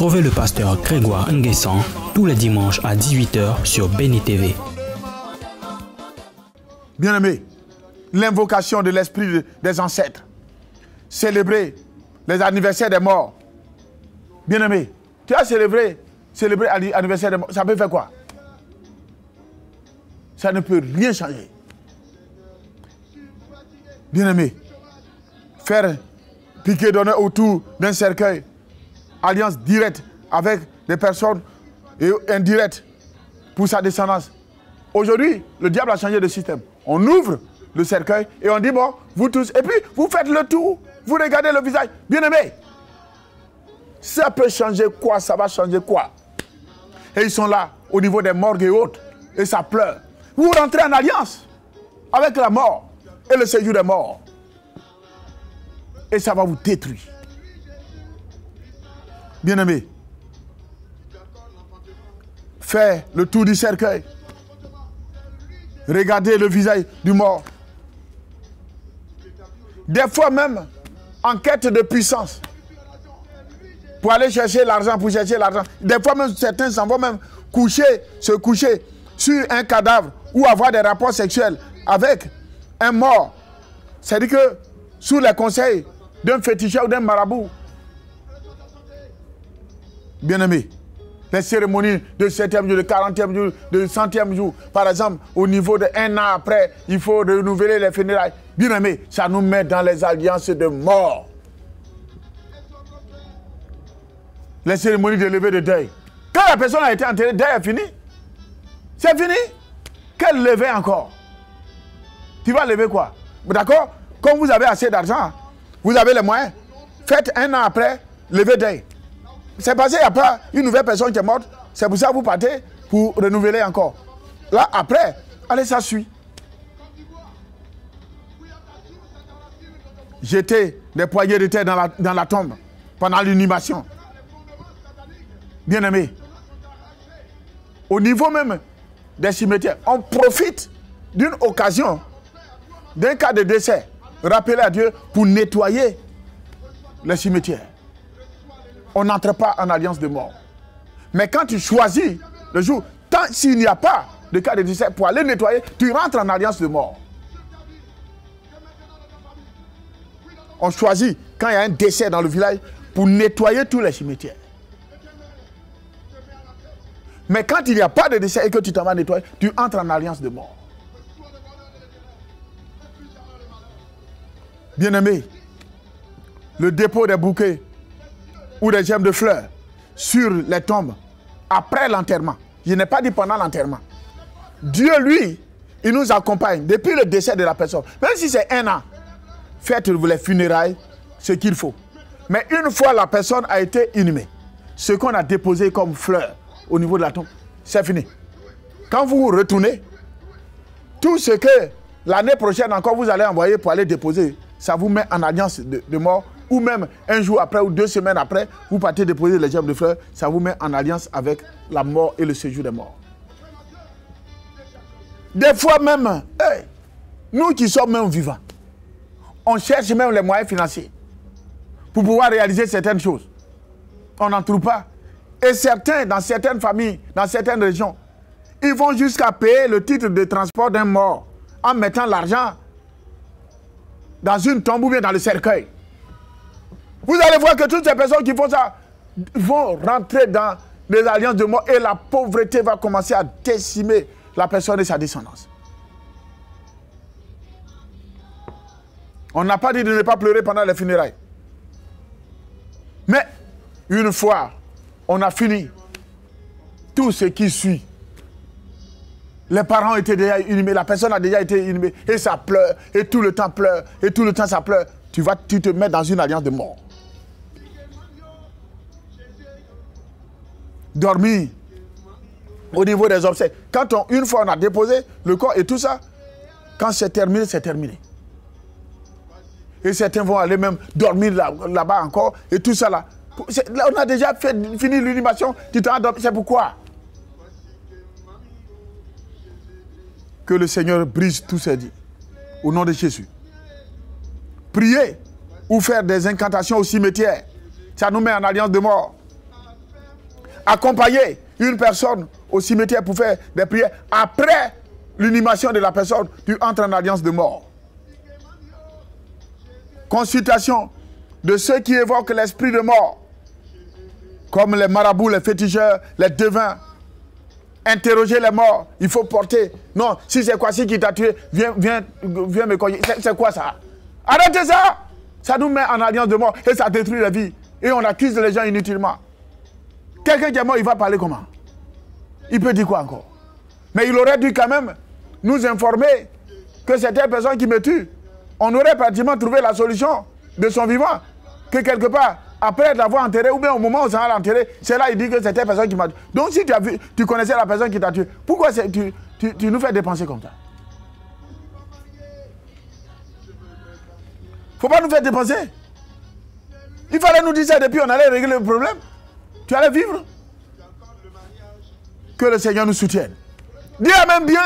Retrouvez le pasteur Grégoire Nguessan tous les dimanches à 18 h sur Béni TV. Bien-aimés, l'invocation de l'esprit des ancêtres, célébrer les anniversaires des morts. Bien-aimés, tu as célébrer l'anniversaire des morts, ça peut faire quoi? Ça ne peut rien changer. Bien-aimés, faire piquer donner autour d'un cercueil, alliance directe avec des personnes et indirectes pour sa descendance. Aujourd'hui, le diable a changé de système. On ouvre le cercueil et on dit, bon, vous tous, et puis vous faites le tour, vous regardez le visage. Bien-aimés, ça peut changer quoi? Ça va changer quoi? Et ils sont là, au niveau des morgues et autres, et ça pleure. Vous rentrez en alliance avec la mort et le séjour des morts. Et ça va vous détruire. Bien-aimés, faire le tour du cercueil. Regardez le visage du mort. Des fois même, en quête de puissance. Pour aller chercher l'argent, Des fois même, certains s'en vont même se coucher sur un cadavre ou avoir des rapports sexuels avec un mort. C'est-à-dire que, sous les conseils d'un féticheur ou d'un marabout. Bien-aimés, les cérémonies de 7e jour, de 40e jour, de 100e jour, par exemple, au niveau de 1 an après, il faut renouveler les funérailles. Bien-aimés, ça nous met dans les alliances de mort. Les cérémonies de levée de deuil. Quand la personne a été enterrée, le deuil est fini. C'est fini. Quelle levée encore? Tu vas lever quoi? D'accord? Comme vous avez assez d'argent, vous avez les moyens, faites 1 an après, levée de deuil. C'est parce qu'il n'y a pas une nouvelle personne qui est morte. C'est pour ça que vous partez pour renouveler encore. Là, après, allez, ça suit. Jeter des poignées de terre dans la tombe pendant l'inhumation. Bien-aimés, au niveau même des cimetières, on profite d'une occasion, d'un cas de décès, rappeler à Dieu pour nettoyer les cimetières. On n'entre pas en alliance de mort. Mais quand tu choisis le jour, tant s'il n'y a pas de cas de décès pour aller nettoyer, tu rentres en alliance de mort. On choisit quand il y a un décès dans le village pour nettoyer tous les cimetières. Mais quand il n'y a pas de décès et que tu t'en vas nettoyer, tu entres en alliance de mort. Bien-aimés, le dépôt des bouquets ou des gemmes de fleurs sur les tombes après l'enterrement. Je n'ai pas dit pendant l'enterrement. Dieu, lui, il nous accompagne depuis le décès de la personne. Même si c'est 1 an, faites les funérailles, ce qu'il faut. Mais une fois la personne a été inhumée, ce qu'on a déposé comme fleurs au niveau de la tombe, c'est fini. Quand vous retournez, tout ce que l'année prochaine encore vous allez envoyer pour aller déposer, ça vous met en alliance de mort. Ou même un jour après ou 2 semaines après, vous partez déposer les gemmes de fleurs, ça vous met en alliance avec la mort et le séjour des morts. Des fois même, nous qui sommes même vivants, on cherche même les moyens financiers pour pouvoir réaliser certaines choses. On n'en trouve pas. Et certains, dans certaines familles, dans certaines régions, ils vont jusqu'à payer le titre de transport d'un mort en mettant l'argent dans une tombe ou bien dans le cercueil. Vous allez voir que toutes ces personnes qui font ça vont rentrer dans des alliances de mort et la pauvreté va commencer à décimer la personne et sa descendance. On n'a pas dit de ne pas pleurer pendant les funérailles. Mais une fois on a fini, tout ce qui suit, les parents étaient déjà inhumés, la personne a déjà été inhumée et ça pleure, et tout le temps pleure, et tout le temps ça pleure. Tu te mets dans une alliance de mort. Dormir au niveau des obsèques. Une fois on a déposé le corps et tout ça, quand c'est terminé, c'est terminé. Et certains vont aller même dormir là-bas encore et tout ça là. On a déjà fini l'inhumation, tu t'en as. C'est pourquoi que le Seigneur brise tous ces dits au nom de Jésus. Prier ou faire des incantations au cimetière, ça nous met en alliance de mort. accompagner une personne au cimetière pour faire des prières, après l'inhumation de la personne, tu entres en alliance de mort. Consultation de ceux qui évoquent l'esprit de mort, comme les marabouts, les féticheurs, les devins. Interroger les morts, il faut porter. Non, si c'est quoi, si qui t'a tué, viens me cogner. C'est quoi ça? Arrêtez ça! Ça nous met en alliance de mort et ça détruit la vie. Et on accuse les gens inutilement. Quelqu'un qui est mort, il va parler comment? Il peut dire quoi encore? Mais il aurait dû quand même nous informer que c'était une personne qui me tue. On aurait pratiquement trouvé la solution de son vivant. Que quelque part, après l'avoir enterré, ou bien au moment où ça va l'enterrer, c'est là qu'il dit que c'était la personne qui m'a tué. Donc si tu connaissais la personne qui t'a tué, pourquoi tu nous fais dépenser comme ça? Faut pas nous faire dépenser. Il fallait nous dire ça depuis, on allait régler le problème. Tu allais vivre. Que le Seigneur nous soutienne. Dis même bien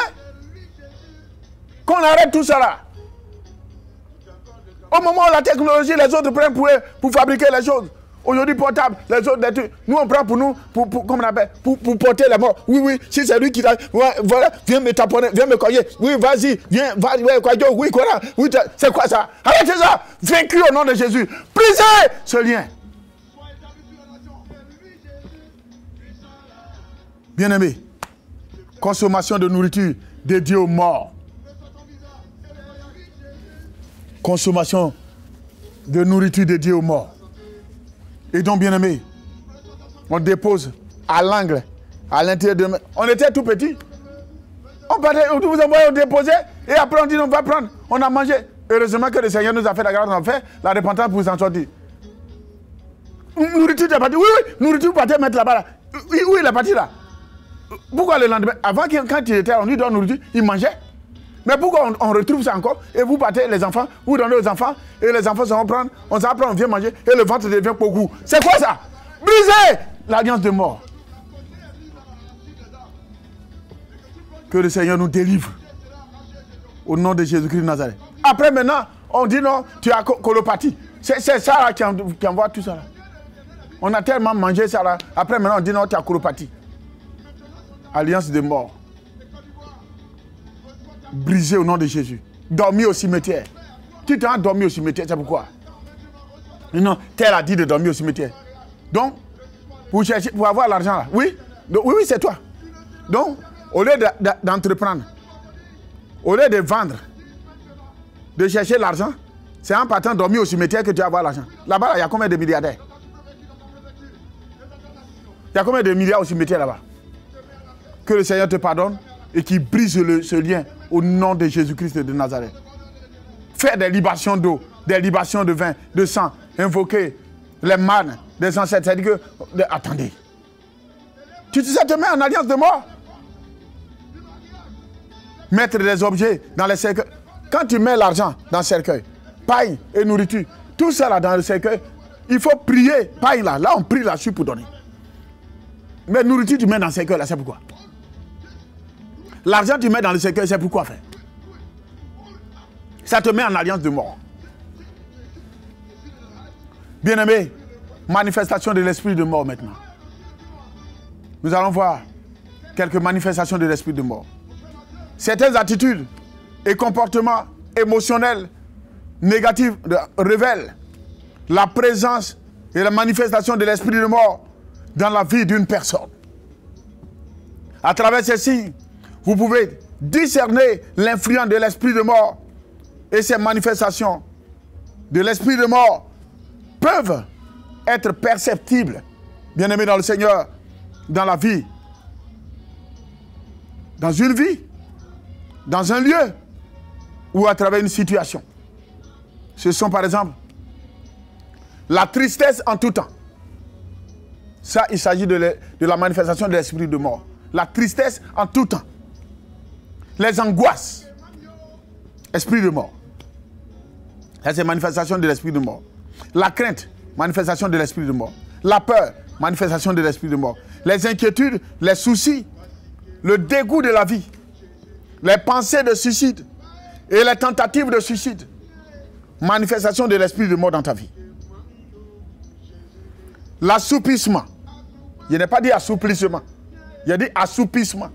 qu'on arrête tout ça là. Au moment où la technologie, les autres prennent pour fabriquer les choses. Aujourd'hui, portable, les autres, nous on prend pour nous, comme on appelle, pour porter les morts. Oui, oui, si c'est lui qui t'a. Voilà, viens me taponner, viens me cogner. Oui, vas-y, viens, oui, quoi là? Oui, c'est quoi ça? Arrêtez ça! Vaincu au nom de Jésus. Brisez ce lien. Bien-aimé, consommation de nourriture dédiée aux morts. Consommation de nourriture dédiée aux morts. Et donc, bien-aimé, on dépose à l'angle, à l'intérieur de... On était tout petits. On partait, on vous envoyait, on déposait, et après on dit on va prendre. On a mangé. Heureusement que le Seigneur nous a fait la grâce, on a fait la repentance pour s'en sortir. Nourriture, tu es parti. Oui, oui, nourriture, vous partez mettre là-bas. Là. Oui, il est parti là. Pourquoi le lendemain? Avant, quand il était, on lui donne nourriture, il mangeait. Mais pourquoi on retrouve ça encore? Et vous partez, les enfants, vous donnez aux enfants, et les enfants s'en vont prendre, on s'en prend, on vient manger, et le ventre devient beaucoup. C'est quoi ça? Brisez l'alliance de mort. Que le Seigneur nous délivre. Au nom de Jésus-Christ de Nazareth. Après maintenant, on dit non, tu as colopathie. C'est ça là, qui envoie tout ça là. On a tellement mangé ça là. Après maintenant, on dit non, tu as colopathie. Alliance de mort. Brisé au nom de Jésus. Dormir au cimetière. Tu t'es endormi au cimetière, c'est pourquoi? Non, tel a dit de dormir au cimetière. Donc, pour chercher, pour avoir l'argent là. Oui, donc, oui, c'est toi. Donc, au lieu d'entreprendre, au lieu de vendre, de chercher l'argent, c'est en partant dormir au cimetière que tu vas avoir l'argent. Là-bas, il y a combien de milliardaires? Il y a combien de milliards au cimetière là-bas? Que le Seigneur te pardonne et qu'il brise ce lien au nom de Jésus-Christ de Nazareth. Faire des libations d'eau, des libations de vin, de sang, invoquer les mannes des ancêtres. C'est-à-dire que, attendez, ça te met en alliance de mort. Mettre des objets dans les cercueils. Quand tu mets l'argent dans le cercueil, paille et nourriture, tout ça là dans le cercueil, il faut prier, paille là, là on prie là-dessus pour donner. Mais nourriture tu mets dans le cercueil là, c'est pourquoi? L'argent tu mets dans le cercueil, c'est pourquoi faire? Ça te met en alliance de mort. Bien-aimé, manifestation de l'esprit de mort maintenant. Nous allons voir quelques manifestations de l'esprit de mort. Certaines attitudes et comportements émotionnels négatifs révèlent la présence et la manifestation de l'esprit de mort dans la vie d'une personne. À travers ces signes, vous pouvez discerner l'influence de l'esprit de mort et ces manifestations de l'esprit de mort peuvent être perceptibles, bien-aimés dans le Seigneur, dans la vie, dans une vie, dans un lieu ou à travers une situation. Ce sont par exemple la tristesse en tout temps. Ça, il s'agit de la manifestation de l'esprit de mort. La tristesse en tout temps. Les angoisses, esprit de mort. Ça, c'est manifestation de l'esprit de mort. La crainte, manifestation de l'esprit de mort. La peur, manifestation de l'esprit de mort. Les inquiétudes, les soucis, le dégoût de la vie, les pensées de suicide et les tentatives de suicide. Manifestation de l'esprit de mort dans ta vie. L'assoupissement, Je n'ai pas dit assouplissement. J'ai dit assoupissement.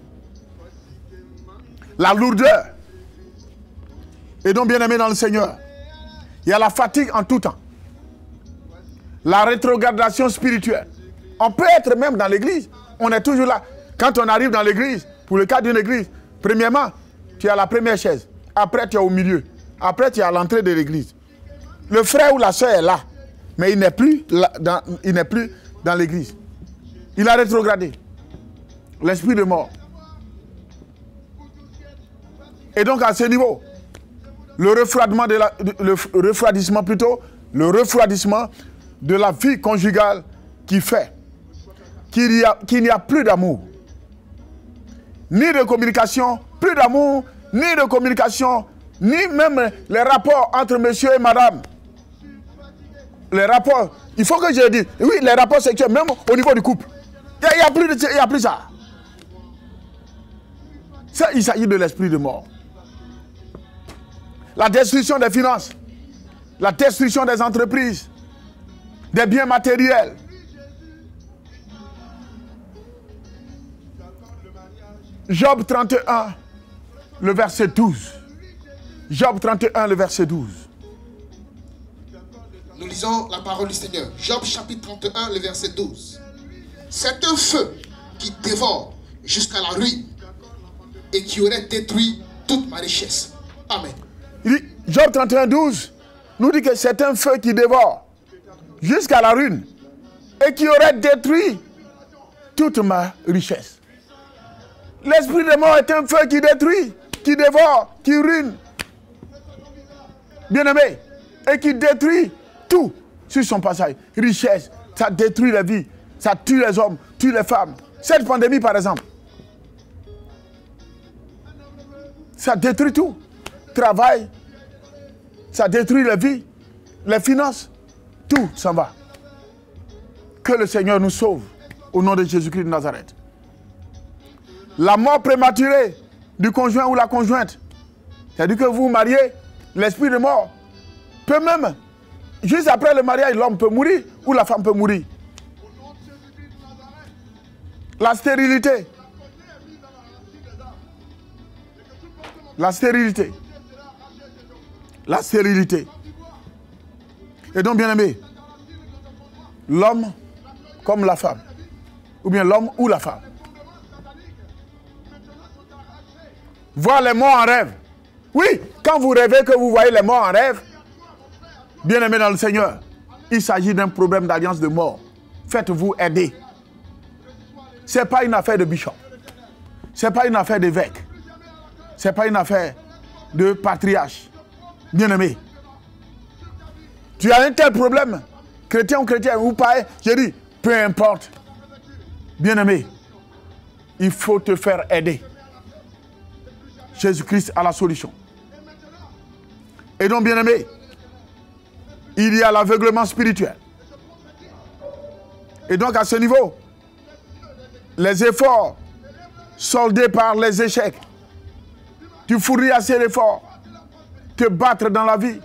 La lourdeur. Et donc, bien-aimé dans le Seigneur, il y a la fatigue en tout temps. La rétrogradation spirituelle. On peut être même dans l'église. On est toujours là. Quand on arrive dans l'église, pour le cas d'une église, premièrement, tu as la première chaise. Après, tu es au milieu. Après, tu es à l'entrée de l'église. Le frère ou la soeur est là. Mais il n'est plus dans l'église. Il a rétrogradé. L'esprit de mort. Et donc, à ce niveau, le refroidissement de la vie conjugale qui fait qu'il n'y a plus d'amour. Ni de communication, plus d'amour, ni de communication, ni même les rapports entre monsieur et madame. Les rapports, il faut que je dise, oui, les rapports sexuels, même au niveau du couple. Il n'y a plus ça. Ça, il s'agit de l'esprit de mort. La destruction des finances, la destruction des entreprises, des biens matériels. Job 31, le verset 12. Job 31, le verset 12. Nous lisons la parole du Seigneur. Job chapitre 31, le verset 12. C'est un feu qui dévore jusqu'à la ruine et qui aurait détruit toute ma richesse. Amen. Job 31, 12 nous dit que c'est un feu qui dévore jusqu'à la ruine et qui aurait détruit toute ma richesse. L'esprit de mort est un feu qui détruit, qui dévore, qui ruine. Bien-aimé, et qui détruit tout sur son passage. Richesse, ça détruit la vie, ça tue les hommes, tue les femmes. Cette pandémie, par exemple, ça détruit tout. Travail, ça détruit la vie, les finances, tout s'en va. Que le Seigneur nous sauve au nom de Jésus-Christ de Nazareth. La mort prématurée du conjoint ou la conjointe, c'est-à-dire que vous vous mariez, l'esprit de mort peut même, juste après le mariage, l'homme peut mourir ou la femme peut mourir. La stérilité. La stérilité. La stérilité. Et donc, bien aimé, l'homme comme la femme, ou bien l'homme ou la femme, voir les morts en rêve. Oui, quand vous rêvez que vous voyez les morts en rêve, bien aimé dans le Seigneur, il s'agit d'un problème d'alliance de mort. Faites-vous aider. Ce n'est pas une affaire de bishop. Ce n'est pas une affaire d'évêque. Ce n'est pas une affaire de patriarche. Bien-aimé, tu as un tel problème, chrétien ou chrétien, ou pas, je dis, peu importe. Bien-aimé, il faut te faire aider. Jésus-Christ a la solution. Et donc, bien-aimé, il y a l'aveuglement spirituel. Et donc, à ce niveau, les efforts soldés par les échecs, tu fournis assez d'efforts, te battre dans la vie,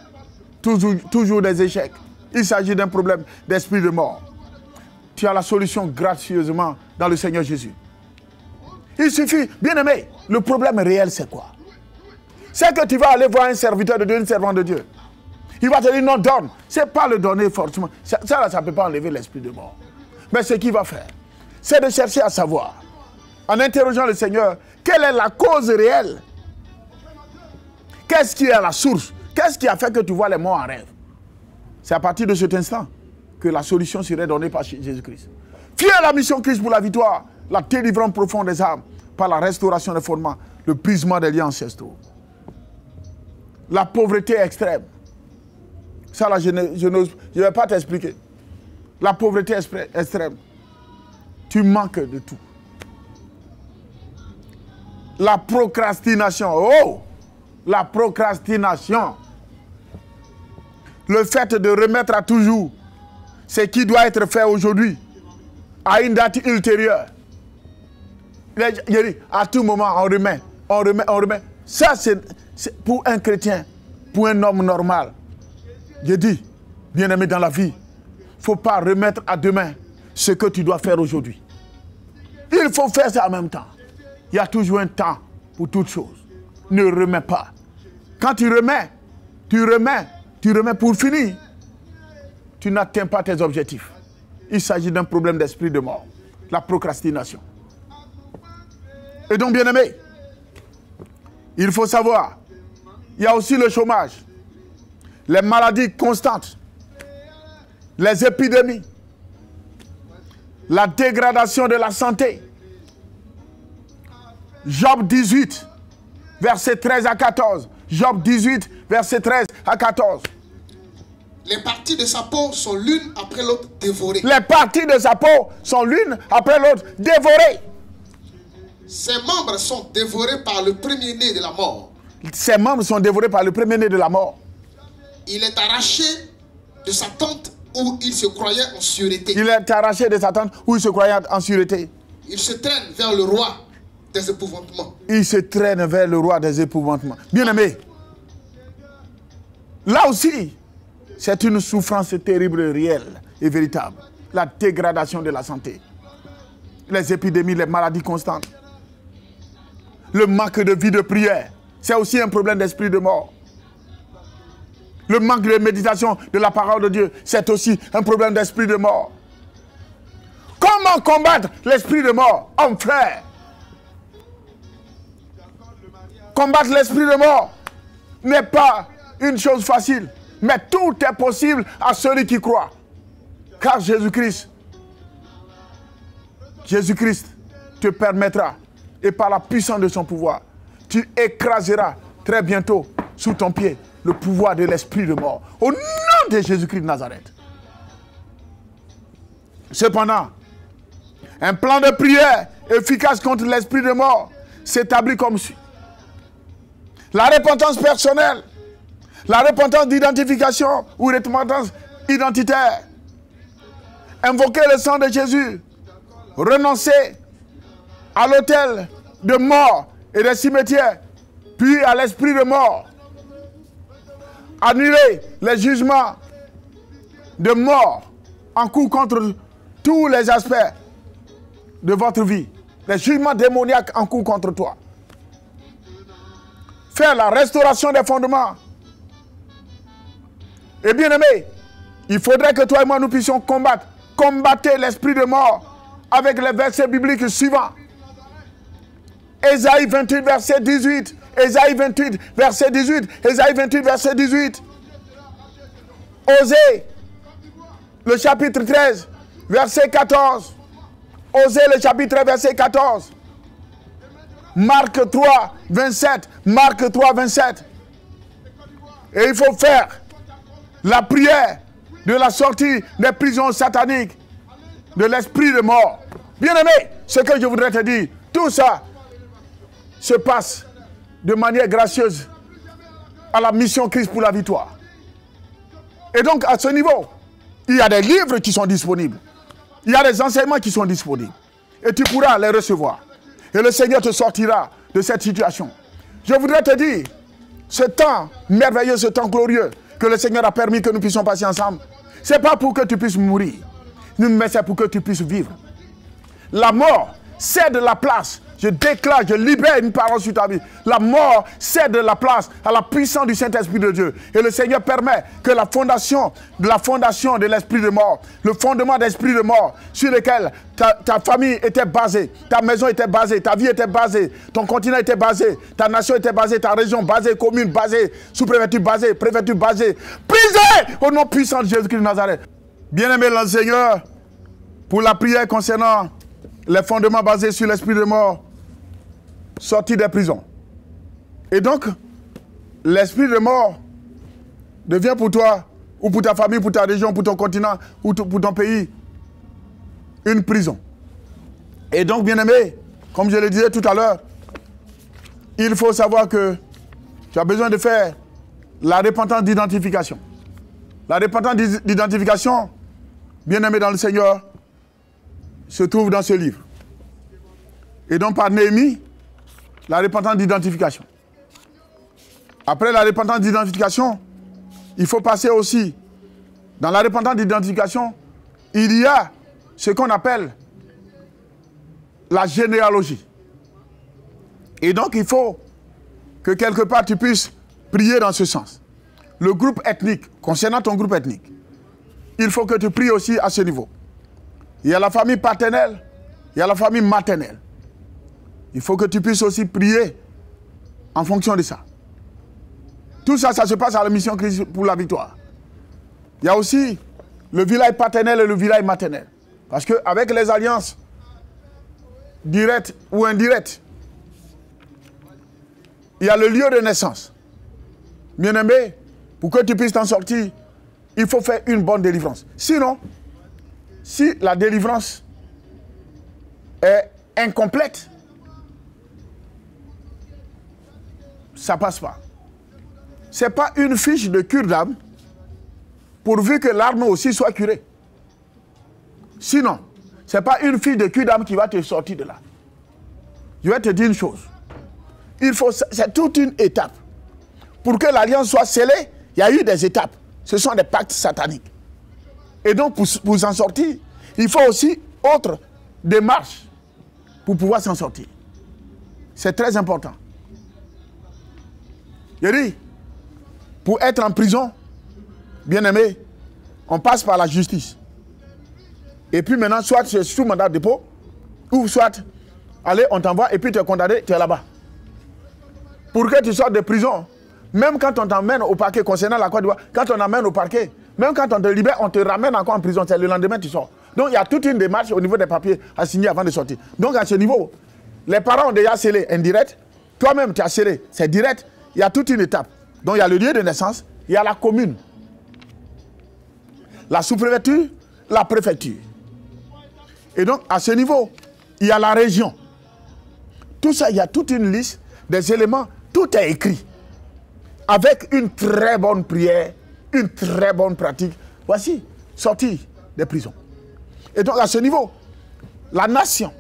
toujours des échecs. Il s'agit d'un problème d'esprit de mort. Tu as la solution gracieusement dans le Seigneur Jésus. Il suffit, bien-aimé, le problème réel c'est quoi? C'est que tu vas aller voir un serviteur de Dieu, un servant de Dieu. Il va te dire non, donne. Ce n'est pas le donner forcément. Ça ne peut pas enlever l'esprit de mort. Mais ce qu'il va faire, c'est de chercher à savoir, en interrogeant le Seigneur, quelle est la cause réelle? Qu'est-ce qui est la source? Qu'est-ce qui a fait que tu vois les morts en rêve? C'est à partir de cet instant que la solution serait donnée par Jésus-Christ. Fier à la mission Christ pour la victoire, la délivrance profonde des âmes, par la restauration des fondements, le brisement des liens ancestraux. La pauvreté extrême. Ça là, je ne vais pas t'expliquer. La pauvreté extrême. Tu manques de tout. La procrastination. Oh! La procrastination. Le fait de remettre à toujours ce qui doit être fait aujourd'hui à une date ultérieure. À tout moment, on remet. Ça, c'est pour un chrétien, pour un homme normal. Je dis, bien-aimé dans la vie, il ne faut pas remettre à demain ce que tu dois faire aujourd'hui. Il faut faire ça en même temps. Il y a toujours un temps pour toutes choses. Ne remets pas. Quand tu remets pour finir. Tu n'atteins pas tes objectifs. Il s'agit d'un problème d'esprit de mort. La procrastination. Et donc, bien-aimés, il faut savoir, il y a aussi le chômage, les maladies constantes, les épidémies, la dégradation de la santé. Job 18, versets 13 à 14. Job 18, versets 13 à 14. Les parties de sa peau sont l'une après l'autre dévorées. Les parties de sa peau sont l'une après l'autre dévorées. Ses membres sont dévorés par le premier-né de la mort. Ses membres sont dévorés par le premier-né de la mort. Il est arraché de sa tente où il se croyait en sûreté. Il est arraché de sa tente où il se croyait en sûreté. Il se traîne vers le roi des épouvantements. Il se traîne vers le roi des épouvantements. Bien-aimé, là aussi, c'est une souffrance terrible, réelle et véritable. La dégradation de la santé. Les épidémies, les maladies constantes. Le manque de vie de prière. C'est aussi un problème d'esprit de mort. Le manque de méditation de la parole de Dieu. C'est aussi un problème d'esprit de mort. Comment combattre l'esprit de mort? Homme frère. Combattre l'esprit de mort n'est pas une chose facile. Mais tout est possible à celui qui croit. Car Jésus-Christ te permettra, et par la puissance de son pouvoir, tu écraseras très bientôt sous ton pied le pouvoir de l'esprit de mort. Au nom de Jésus-Christ de Nazareth. Cependant, un plan de prière efficace contre l'esprit de mort s'établit comme suit. La repentance personnelle. La repentance d'identification ou repentance identitaire. Invoquer le sang de Jésus. Renoncer à l'autel de mort et des cimetières, puis à l'esprit de mort. Annuler les jugements de mort en cours contre tous les aspects de votre vie. Les jugements démoniaques en cours contre toi. Faire la restauration des fondements. Et bien aimé, il faudrait que toi et moi nous puissions combattre. Combattez l'esprit de mort avec les versets bibliques suivants. Ésaïe 28, verset 18. Ésaïe 28, verset 18. Ésaïe 28, verset 18. Osée, le chapitre 13, verset 14. Osée, le chapitre 13, verset 14. Marc 3, 27. Marc 3, 27. Et il faut faire la prière de la sortie des prisons sataniques, de l'esprit de mort. Bien-aimé, ce que je voudrais te dire, tout ça se passe de manière gracieuse à la mission Christ pour la victoire. Et donc, à ce niveau, il y a des livres qui sont disponibles. Il y a des enseignements qui sont disponibles. Et tu pourras les recevoir. Et le Seigneur te sortira de cette situation. Je voudrais te dire, ce temps merveilleux, ce temps glorieux que le Seigneur a permis que nous puissions passer ensemble, ce n'est pas pour que tu puisses mourir, mais c'est pour que tu puisses vivre. La mort cède la place. Je déclare, je libère une parole sur ta vie. La mort cède la place à la puissance du Saint-Esprit de Dieu. Et le Seigneur permet que la fondation de l'esprit de mort, le fondement d'esprit de mort sur lequel ta famille était basée, ta maison était basée, ta vie était basée, ton continent était basé, ta nation était basée, ta région basée, commune basée, sous-préfecture basée, préfecture basée, brisée au nom puissant de Jésus-Christ de Nazareth. Bien-aimé le Seigneur, pour la prière concernant les fondements basés sur l'esprit de mort, sorti des prisons. Et donc, l'esprit de mort devient pour toi, ou pour ta famille, pour ta région, pour ton continent, ou pour ton pays, une prison. Et donc, bien-aimé, comme je le disais tout à l'heure, il faut savoir que tu as besoin de faire la repentance d'identification. La repentance d'identification, bien-aimé dans le Seigneur, se trouve dans ce livre. Et donc, par Néhémie, la repentance d'identification. Après la repentance d'identification, il faut passer aussi, dans la repentance d'identification, il y a ce qu'on appelle la généalogie. Et donc, il faut que quelque part tu puisses prier dans ce sens. Le groupe ethnique, concernant ton groupe ethnique, il faut que tu pries aussi à ce niveau. Il y a la famille paternelle, il y a la famille maternelle. Il faut que tu puisses aussi prier en fonction de ça. Tout ça, ça se passe à la mission Christ pour la victoire. Il y a aussi le village paternel et le village maternel. Parce qu'avec les alliances directes ou indirectes, il y a le lieu de naissance. Bien-aimé, pour que tu puisses t'en sortir, il faut faire une bonne délivrance. Sinon, si la délivrance est incomplète, ça ne passe pas. Ce n'est pas une fiche de cure d'âme pourvu que l'âme aussi soit curée. Sinon, ce n'est pas une fiche de cure d'âme qui va te sortir de là. Je vais te dire une chose. C'est toute une étape. Pour que l'alliance soit scellée, il y a eu des étapes. Ce sont des pactes sataniques. Et donc, pour s'en sortir, il faut aussi autre démarche pour pouvoir s'en sortir. C'est très important. Je dis, pour être en prison, bien aimé, on passe par la justice. Et puis maintenant, soit tu es sous mandat de dépôt, ou soit, allez, on t'envoie et puis tu es condamné, tu es là-bas. Pour que tu sortes de prison, même quand on t'emmène au parquet, concernant la Côte d'Ivoire, quand on t'emmène au parquet, même quand on te libère, on te ramène encore en prison, c'est le lendemain tu sors. Donc il y a toute une démarche au niveau des papiers à signer avant de sortir. Donc à ce niveau, les parents ont déjà scellé indirect, toi-même tu as scellé, c'est direct, il y a toute une étape. Donc il y a le lieu de naissance, il y a la commune, la sous-préfecture, la préfecture. Et donc à ce niveau, il y a la région. Tout ça, il y a toute une liste des éléments, tout est écrit. Avec une très bonne prière, une très bonne pratique. Voici, sortir des prisons. Et donc à ce niveau, la nation,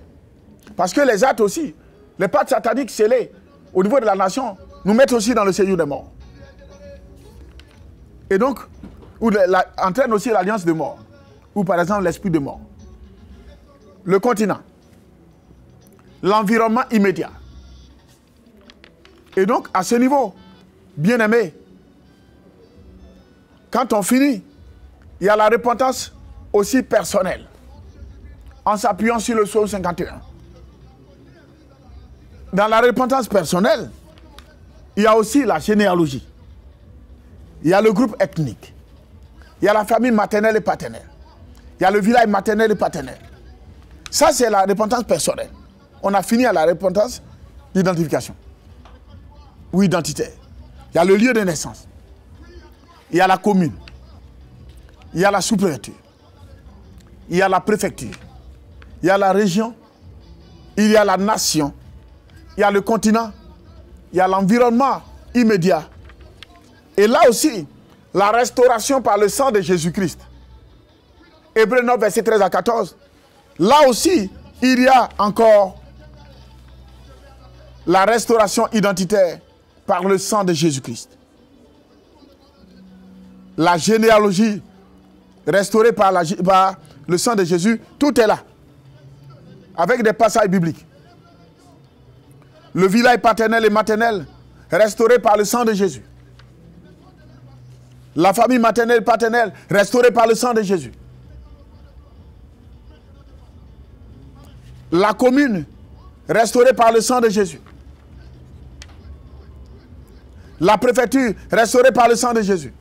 parce que les actes aussi, les pactes sataniques scellés au niveau de la nation, nous mettent aussi dans le séjour des morts. Et donc, entraîne aussi l'alliance de mort, ou par exemple l'esprit de mort. Le continent, l'environnement immédiat. Et donc, à ce niveau, bien aimé, quand on finit, il y a la repentance aussi personnelle, en s'appuyant sur le psaume 51. Dans la repentance personnelle, il y a aussi la généalogie. Il y a le groupe ethnique. Il y a la famille maternelle et paternelle. Il y a le village maternel et paternel. Ça, c'est la repentance personnelle. On a fini à la repentance d'identification ou identitaire. Il y a le lieu de naissance. Il y a la commune. Il y a la sous-préfecture. Il y a la préfecture. Il y a la région. Il y a la nation. Il y a le continent. Il y a l'environnement immédiat. Et là aussi, la restauration par le sang de Jésus-Christ. Hébreux 9, verset 13 à 14. Là aussi, il y a encore la restauration identitaire par le sang de Jésus-Christ. La généalogie restaurée par le sang de Jésus, tout est là. Avec des passages bibliques. Le village paternel et maternel restauré par le sang de Jésus. La famille maternelle et paternelle restaurée par le sang de Jésus. La commune restaurée par le sang de Jésus. La préfecture restaurée par le sang de Jésus.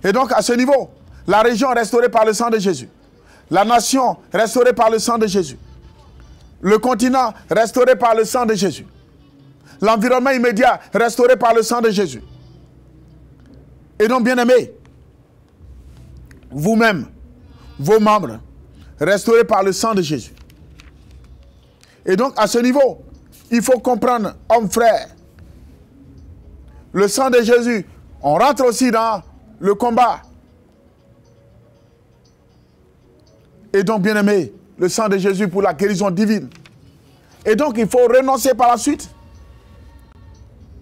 Et donc à ce niveau, la région restaurée par le sang de Jésus. La nation restaurée par le sang de Jésus. Le continent restauré par le sang de Jésus. L'environnement immédiat restauré par le sang de Jésus. Et donc, bien-aimés, vous-même, vos membres, restaurés par le sang de Jésus. Et donc, à ce niveau, il faut comprendre, hommes, frères, le sang de Jésus, on rentre aussi dans le combat. Et donc, bien-aimés, le sang de Jésus pour la guérison divine. Et donc, il faut renoncer par la suite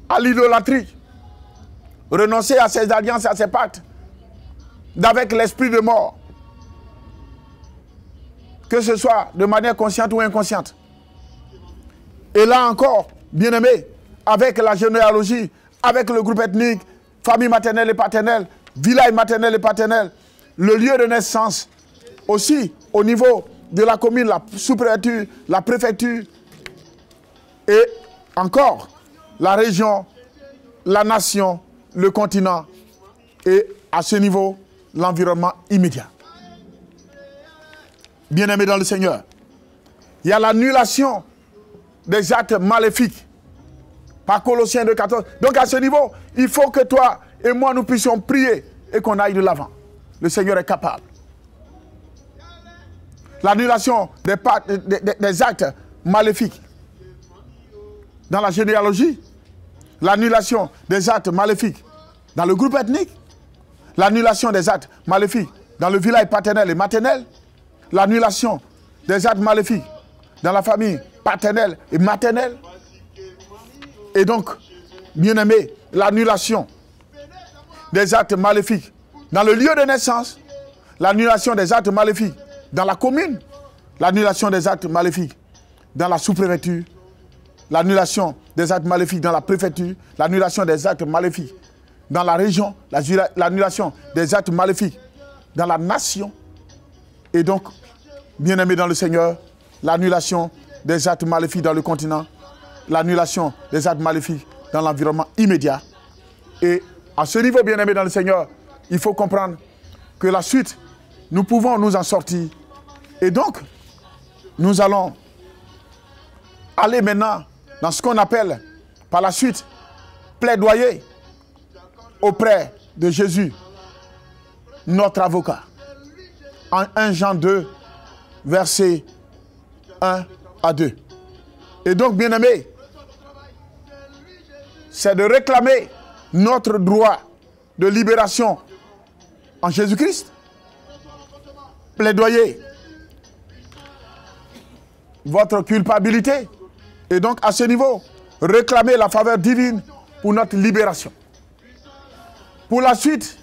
à l'idolâtrie. Renoncer à ces alliances, à ces pactes, d'avec l'esprit de mort. que ce soit de manière consciente ou inconsciente. Et là encore, bien-aimés, avec la généalogie, avec le groupe ethnique, famille maternelle et paternelle, village maternel et paternel, le lieu de naissance, aussi au niveau de la commune, la sous-préfecture, la préfecture, et encore la région, la nation, le continent, et à ce niveau, l'environnement immédiat. Bien-aimés dans le Seigneur, il y a l'annulation des actes maléfiques par Colossiens 2,14. Donc à ce niveau, il faut que toi et moi nous puissions prier et qu'on aille de l'avant. Le Seigneur est capable. L'annulation des actes maléfiques dans la généalogie, l'annulation des actes maléfiques dans le groupe ethnique, l'annulation des actes maléfiques dans le village paternel et maternel, l'annulation des actes maléfiques dans la famille paternelle et maternelle. Et donc, bien-aimés, l'annulation des actes maléfiques dans le lieu de naissance, l'annulation des actes maléfiques dans la commune, l'annulation des actes maléfiques dans la sous-préfecture, l'annulation des actes maléfiques dans la préfecture, l'annulation des actes maléfiques dans la région, l'annulation des actes maléfiques dans la nation. Et donc, bien-aimés dans le Seigneur, l'annulation des actes maléfiques dans le continent, l'annulation des actes maléfiques dans l'environnement immédiat. Et à ce niveau, bien-aimés dans le Seigneur, il faut comprendre que la suite, nous pouvons nous en sortir. Et donc, nous allons aller maintenant dans ce qu'on appelle par la suite plaidoyer auprès de Jésus, notre avocat. En 1 Jean 2, versets 1 à 2. Et donc, bien-aimés, c'est de réclamer notre droit de libération en Jésus-Christ. Plaidoyer votre culpabilité. Et donc, à ce niveau, réclamer la faveur divine pour notre libération. Pour la suite,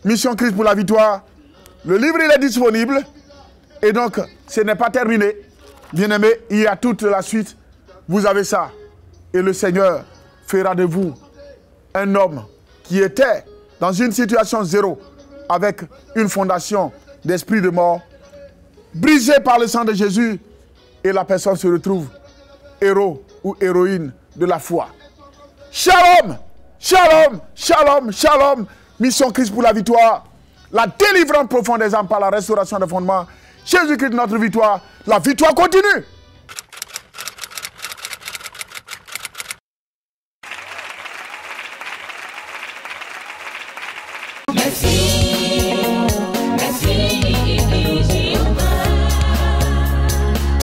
Mission Christ pour la victoire, le livre il est disponible. Et donc, ce n'est pas terminé. Bien-aimés, il y a toute la suite. Vous avez ça. Et le Seigneur fera de vous un homme qui était dans une situation zéro, avec une fondation d'esprit de mort, brisé par le sang de Jésus, et la personne se retrouve héros ou héroïne de la foi. Shalom, shalom, shalom, shalom. Mission Christ pour la victoire. La délivrance profonde des âmes par la restauration des fondements. Jésus-Christ notre victoire. La victoire continue. Merci.